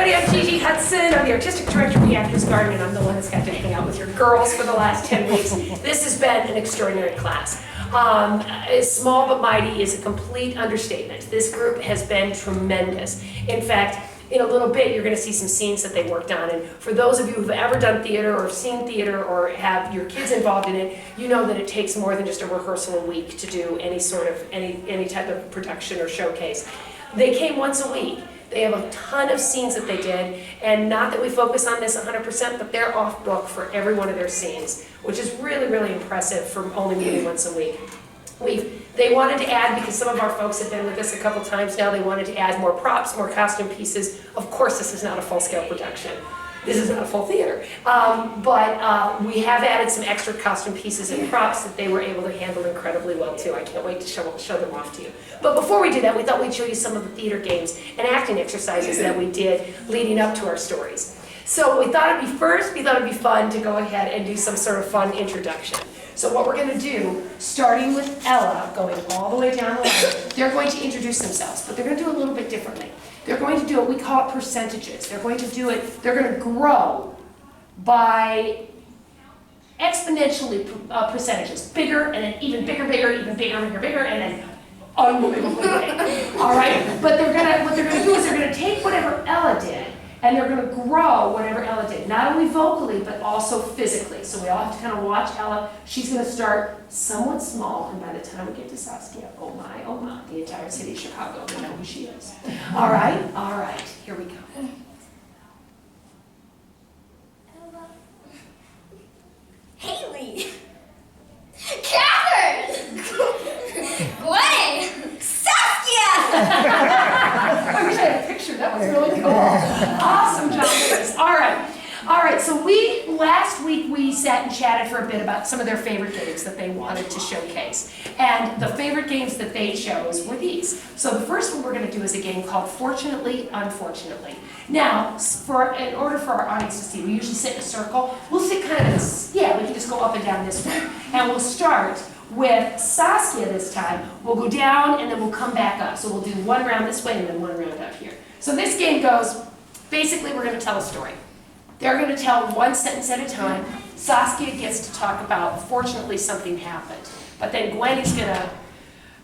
everybody, I'm Gigi Hudson. I'm the artistic director of the Actors Garden, and I'm the one that's got to hang out with your girls for the last 10 weeks. This has been an extraordinary class. Small but mighty is a complete understatement. This group has been tremendous. In fact, in a little bit, you're going to see some scenes that they worked on. And for those of you who've ever done theater or seen theater or have your kids involved in it, you know that it takes more than just a rehearsal a week to do any type of production or showcase. They came once a week. They have a ton of scenes that they did, and not that we focus on this 100%, but they're off book for every one of their scenes, which is really, really impressive for only meeting once a week. They wanted to add, because some of our folks have been with us a couple times now, they wanted to add more props, more costume pieces. Of course, this is not a full-scale production. This is not a full theater. But we have added some extra costume pieces and props that they were able to handle incredibly well too. I can't wait to show them off to you. But before we do that, we thought we'd show you some of the theater games and acting exercises that we did leading up to our stories. So we thought it'd be fun to go ahead and do some sort of fun introduction. So what we're going to do, starting with Ella, going all the way down the line, they're going to introduce themselves, but they're going to do it a little bit differently. They're going to do it, we call it percentages. They're going to grow by exponentially percentages. Bigger, and then even bigger, even bigger, and then unbelievably big. All right? But what they're gonna do is they're gonna take whatever Ella did, and they're gonna grow whatever Ella did. Not only vocally, but also physically. So we all have to kind of watch Ella. She's gonna start somewhat small, and by the time we get to Saskia, oh my, the entire city of Chicago will know who she is. All right, here we go. Haley, Catherine, Gwen, Saskia. I wish I had a picture. That was really cool. Awesome job, guys. All right. So last week we sat and chatted for a bit about some of their favorite games that they wanted to showcase. And the favorite games that they chose were these. So the first one we're going to do is a game called Fortunately, Unfortunately. Now, in order for our audience to see, we usually sit in a circle. We'll sit kind of in this, we can just go up and down this way. And we'll start with Saskia this time. We'll go down and then we'll come back up. So we'll do one round this way and then one round up here. So this game goes, basically we're going to tell a story. They're going to tell one sentence at a time. Saskia gets to talk about, fortunately something happened. But then Gwen is going to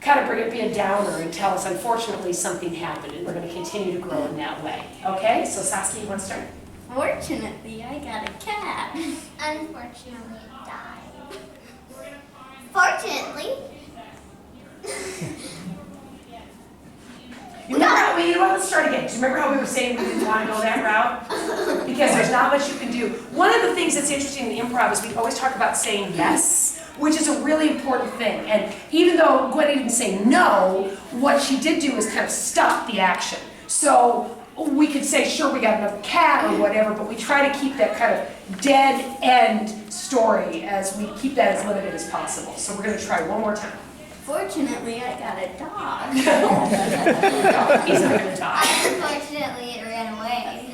kind of be a downer and tell us, unfortunately something happened, and we're going to continue to grow in that way. Okay? So Saskia, you want to start? Fortunately, I got a cat. Unfortunately, it died. Fortunately, Let's start again. Do you remember how we were saying we didn't want to go that route? Because there's not much you can do. One of the things that's interesting in improv is we always talk about saying yes, which is a really important thing. And even though Gwen didn't say no, what she did do is kind of stop the action. So we could say, sure, we got another cat or whatever, but we try to keep that kind of dead end story as we keep that as limited as possible. So we're going to try one more time. fortunately, I got a dog. He's not going to die. Unfortunately, it ran away.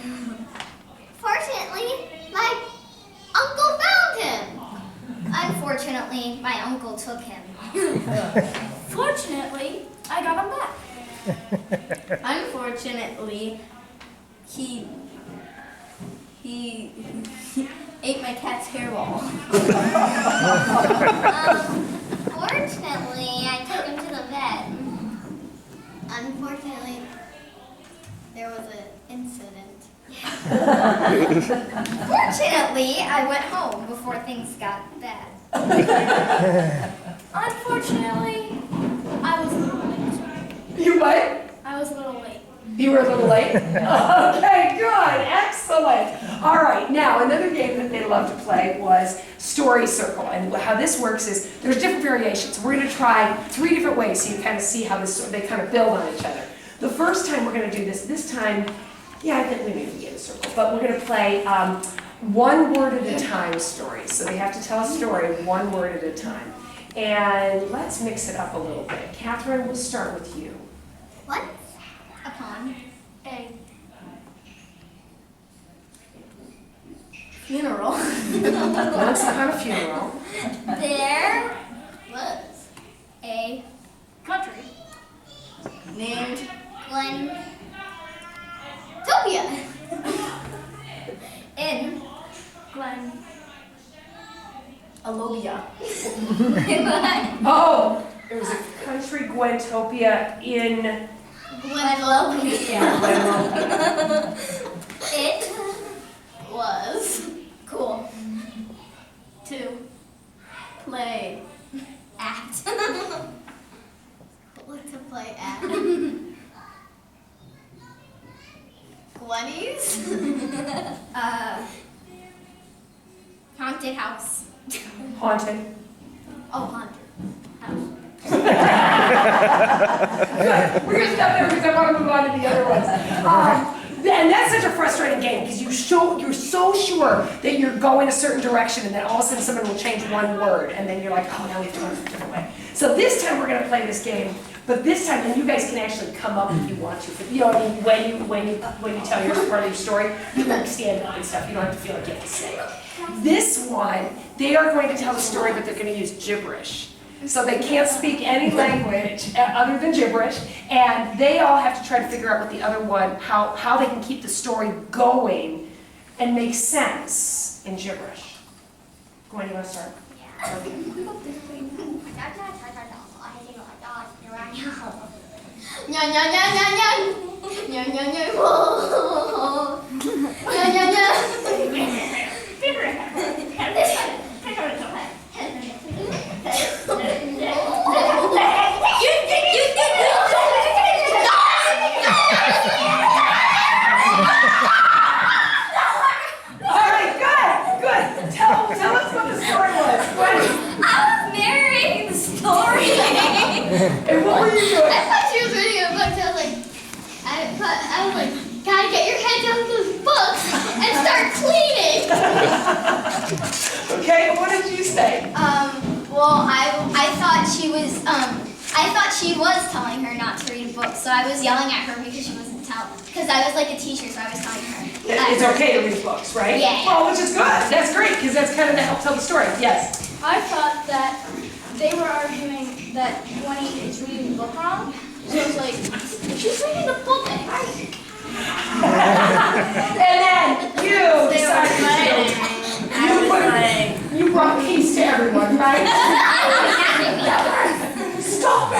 Fortunately, my uncle found him. Unfortunately, my uncle took him. Fortunately, I got him back. Unfortunately, he ate my cat's hairball. Fortunately, I took him to the vet. Unfortunately, there was an incident. Fortunately, I went home before things got bad. Unfortunately, I was a little late. You what? I was a little late. You were a little late? Okay, good, excellent. All right, now another game that they love to play was Story Circle. And how this works is there's different variations. We're going to try 3 different ways so you kind of see how they kind of build on each other. The first time we're going to do this time, I think we maybe get a circle, but we're going to play one word at a time stories. So they have to tell a story one word at a time. And let's mix it up a little bit. Catherine, we'll start with you. Once upon a Funeral. Once upon a funeral. there was a Country. Named Glen Topia. Alobia. Oh, there was a country Gwentopia in Gwenlopia. Gwenlopia. It was cool to play at. What to play at? Gwenny's? Haunted house. Haunted. Oh, haunted house. We're gonna stop there because I want to move on to the other ones. And that's such a frustrating game because you're so sure that you're going a certain direction and then all of a sudden someone will change one word and then you're like, oh, now we have to go a different way. So this time we're going to play this game, but this time, and you guys can actually come up if you want to. You know what I mean? When you tell your part of your story, you can stand up and stuff. You don't have to feel like you have to say it. This one, they are going to tell the story, but they're going to use gibberish. So they can't speak any language other than gibberish, and they all have to try to figure out what the other one, how they can keep the story going and make sense in gibberish. Gwen, you want to start? Okay. And what were you doing? I thought she was reading a book, so I was like, gotta get your head down those books and start cleaning. Okay, what did you say? Well, I thought she was telling her not to read a book, so I was yelling at her because she wasn't because I was like a teacher, so I was telling her. It's okay to read books, right? Yeah. Oh, which is good. That's great, because that's kind of to help tell the story. Yes. I thought that they were arguing that Gwenny is reading the book wrong. So I was like, she's reading the book and And then you decided you brought peace to everyone, right? Stop it!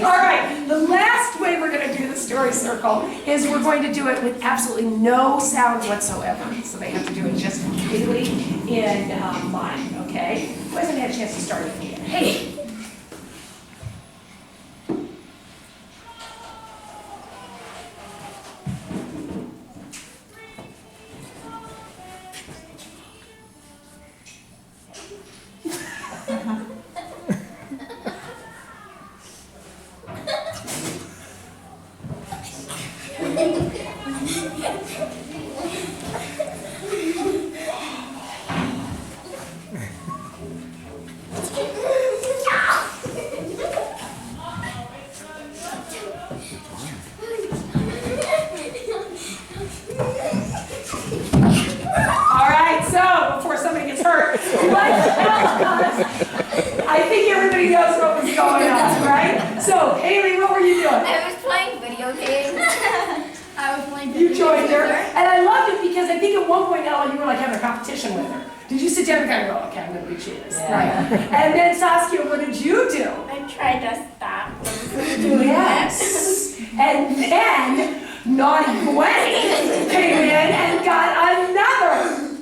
All right, the last way we're going to do the story circle is we're going to do it with absolutely no sound whatsoever. So they have to do it just completely in mind, okay? Who hasn't had a chance to start with me yet? Hey! I think everybody knows what was going on, right? So, Haley, what were you doing? I was playing video games. I was playing You joined her, and I loved it because I think at one point, Ella, you were like having a competition with her. Did you sit down and kind of go, okay, I'm going to beat you this? Yeah. Right. And then Saskia, what did you do? I tried to stop. Yes. And then naughty Gwen came in and got another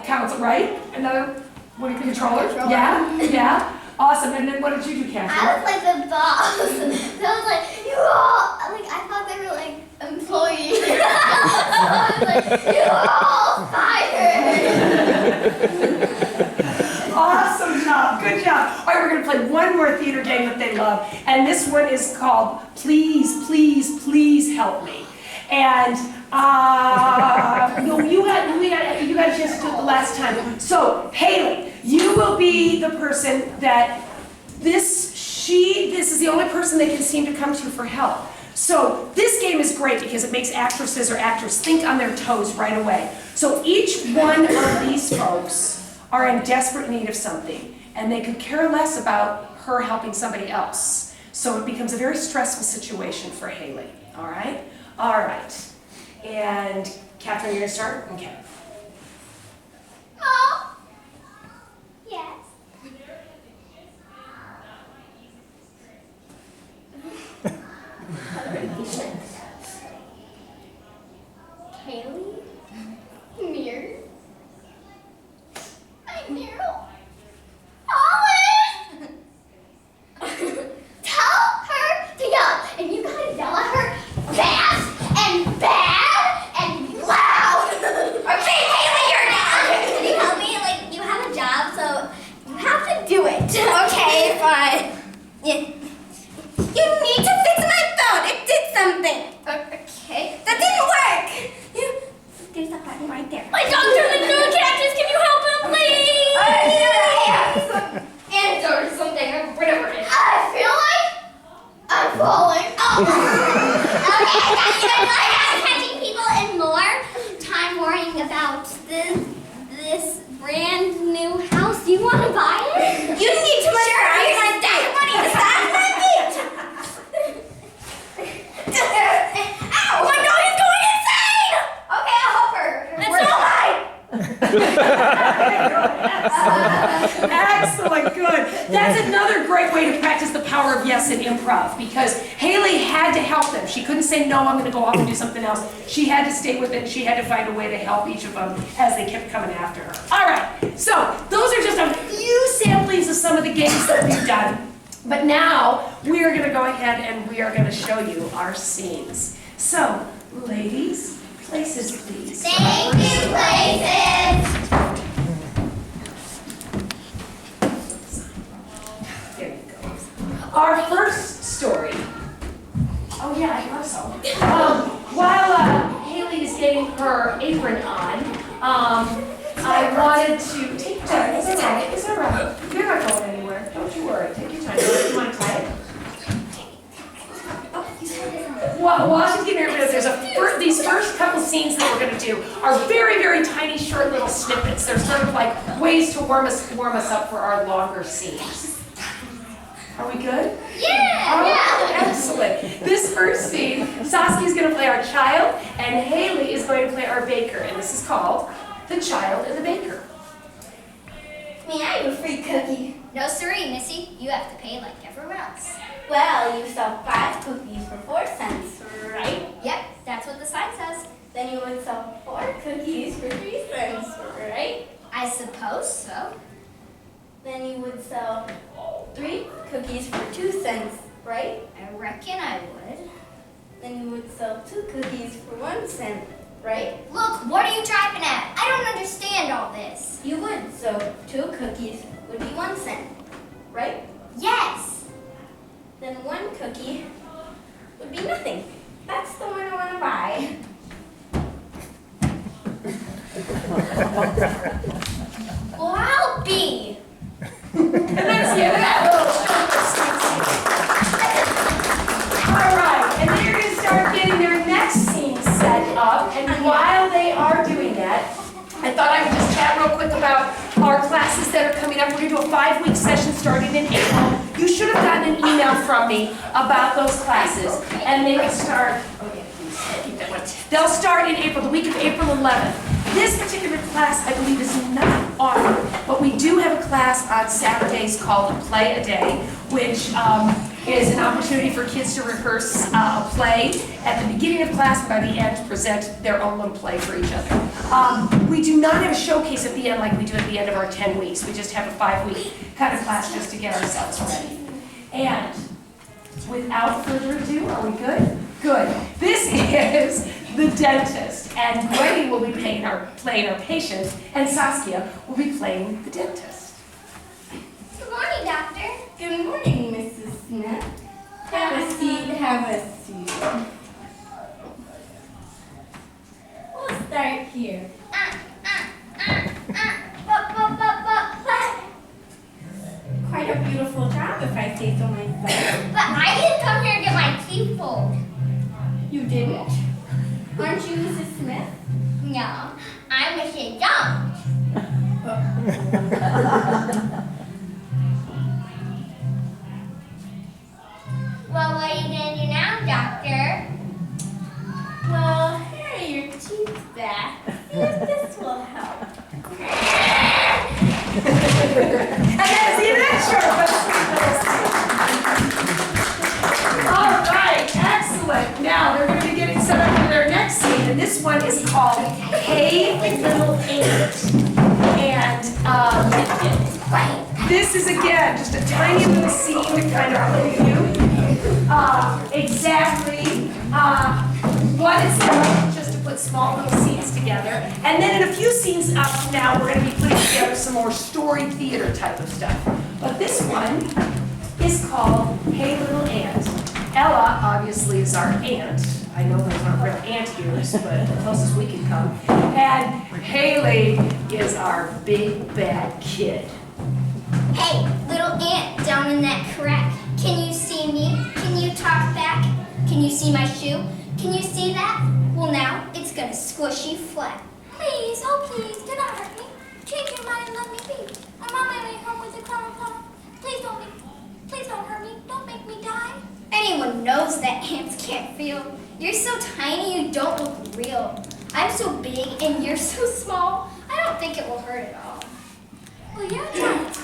council, right? Another controller? Yeah, yeah. Awesome. And then what did you do, Catherine? I was like the boss. So I was like, you all, like, I thought they were like employees. I was like, you're all fired. Awesome job. Good job. All right, we're going to play one more theater game that they love. And this one is called Please, Please, Please Help Me. And no, you got a chance to do it the last time. So, Haley, you will be the person that this is the only person they can seem to come to for help. So this game is great because it makes actresses or actors think on their toes right away. So each one of these folks are in desperate need of something, and they could care less about her helping somebody else. So it becomes a very stressful situation for Haley, all right? All right. And Catherine, you're gonna start? Okay. Haley? Mir? Hi, Meryl. Hollis! Tell her to yell, and you gotta yell at her fast and bad and loud. Okay, Haley, you're down. Can you help me? Like, you have a job, so you have to do it. Okay, fine. Yeah. You need to fix my phone. It did something. Okay. That didn't work. There's a button right there. My dog's really good. Cactus, can you help him, please? I need some antidote or something, or whatever it is. I feel like I'm falling. Oh. Okay, that's good. Like I'm catching people and more time worrying about this brand new house. Do you want to buy it? You need to sure. You're gonna die money to stop my feet. Ow! My dog is going insane! Okay, I'll help her. It's all right. Excellent, good. That's another great way to practice the power of yes in improv, because Haley had to help them. She couldn't say, no, I'm going to go off and do something else. She had to stay with it. She had to find a way to help each of them as they kept coming after her. All right, so those are just a few samplings of some of the games that we've done. But now we are going to go ahead and we are going to show you our scenes. So, ladies, places, please. Thank you, places. There you go. Our first story. Oh yeah, I love so. While Haley is getting her apron on, I wanted to take your time. It's all right. It's all right. You're not going anywhere. Don't you worry. Take your time. You want to tie it? While she's getting her apron, there's these first couple scenes that we're going to do are very, very tiny, short little snippets. They're sort of like ways to warm us up for our longer scenes. Are we good? Yeah, yeah. Excellent. This first scene, Saskia's going to play our child, and Haley is going to play our baker, and this is called The Child and the Baker. May I have a free cookie? No, siree, Missy. You have to pay like everyone else. Well, you sell 5 cookies for 4 cents, right? Yep, that's what the sign says. Then you would sell 4 cookies for 3 cents, right? I suppose so. Then you would sell 3 cookies for 2 cents, right? I reckon I would. Then you would sell 2 cookies for 1 cent, right? Look, what are you driving at? I don't understand all this. You would, so 2 cookies would be 1 cent, right? Yes. Then 1 cookie would be nothing. That's the one I want to buy. Well, I'll be. And that's the end of that little All right, and they're going to start getting their next scene set up, and while they are doing that, I thought I would just chat real quick about our classes that are coming up. We're going to do a 5-week session starting in April. You should have gotten an email from me about those classes, and they will start, oh yeah, please, keep that one. They'll start in April, the week of April 11th. This particular class, I believe, is not offered, but we do have a class on Saturdays called Play a Day, which is an opportunity for kids to rehearse a play at the beginning of class, and by the end present their own little play for each other. We do not have a showcase at the end like we do at the end of our 10 weeks. We just have a 5-week kind of class just to get ourselves ready. And without further ado, are we good? Good. This is the dentist, and Gwenny will be playing our patient, and Saskia will be playing the dentist. Good morning, doctor. Good morning, Mrs. Smith. Have a seat, have a seat. We'll start here. Quite a beautiful job, if I say so myself. But I didn't come here to get my teeth pulled. You didn't? Aren't you Mrs. Smith? No, I'm Mrs. Young. Well, what are you going to do now, doctor? Well, here are your teeth back. See if this will help. And that's even extra, but all right, excellent. Excellent. Now they're going to be getting set up for their next scene, and this one is called Hey Little Ant. And this is again just a tiny little scene to kind of preview exactly what it's like, just to put small little scenes together. And then in a few scenes from now, we're going to be putting together some more story theater type of stuff. But this one is called Hey Little Ant. Ella, obviously, is our aunt. I know those aren't real ant ears, but the closest we can come. And Haley is our big bad kid. Hey, little ant down in that crack. Can you see me? Can you talk back? Can you see my shoe? Can you see that? Well, now it's gonna squish you flat. Please, oh please, do not hurt me. Change your mind and let me be. I'm on my way home with a crown of. Please don't hurt me. Don't make me die. Anyone knows that ants can't feel. You're so tiny, you don't look real. I'm so big and you're so small. I don't think it will hurt at all. Well, you're a giant.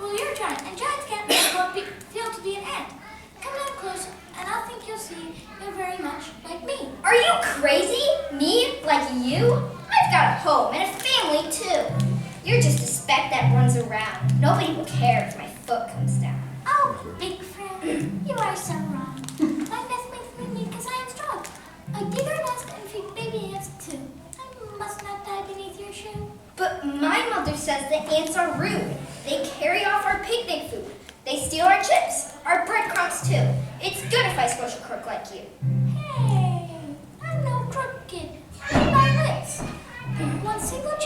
And giants can't feel to be an ant. Come down close, and I think you'll see you're very much like me. Are you crazy? Me? Like you? I've got a home and a family too. You're just a speck that runs around. Nobody will care if my foot comes down. Oh, big friend, you are so wrong. My nest makes me because I am strong. I dig our nest and feed baby ants too. I must not die beneath your shoe. But my mother says that ants are rude. They carry off our picnic food. They steal our chips, our breadcrumbs too. It's good if I squish a crook like you. Hey, I'm no crooked. Mind my lips. One single